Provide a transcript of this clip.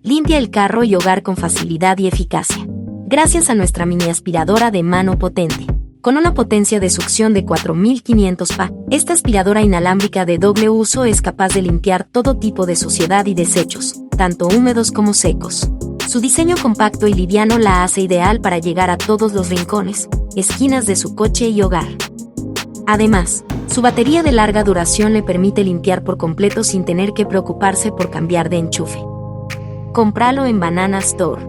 Limpia el carro y hogar con facilidad y eficacia. Gracias a nuestra mini aspiradora de mano potente. Con una potencia de succión de 4500 Pa, esta aspiradora inalámbrica de doble uso es capaz de limpiar todo tipo de suciedad y desechos, tanto húmedos como secos. Su diseño compacto y liviano la hace ideal para llegar a todos los rincones, esquinas de su coche y hogar. Además, su batería de larga duración le permite limpiar por completo sin tener que preocuparse por cambiar de enchufe. Cómpralo en Banana Store.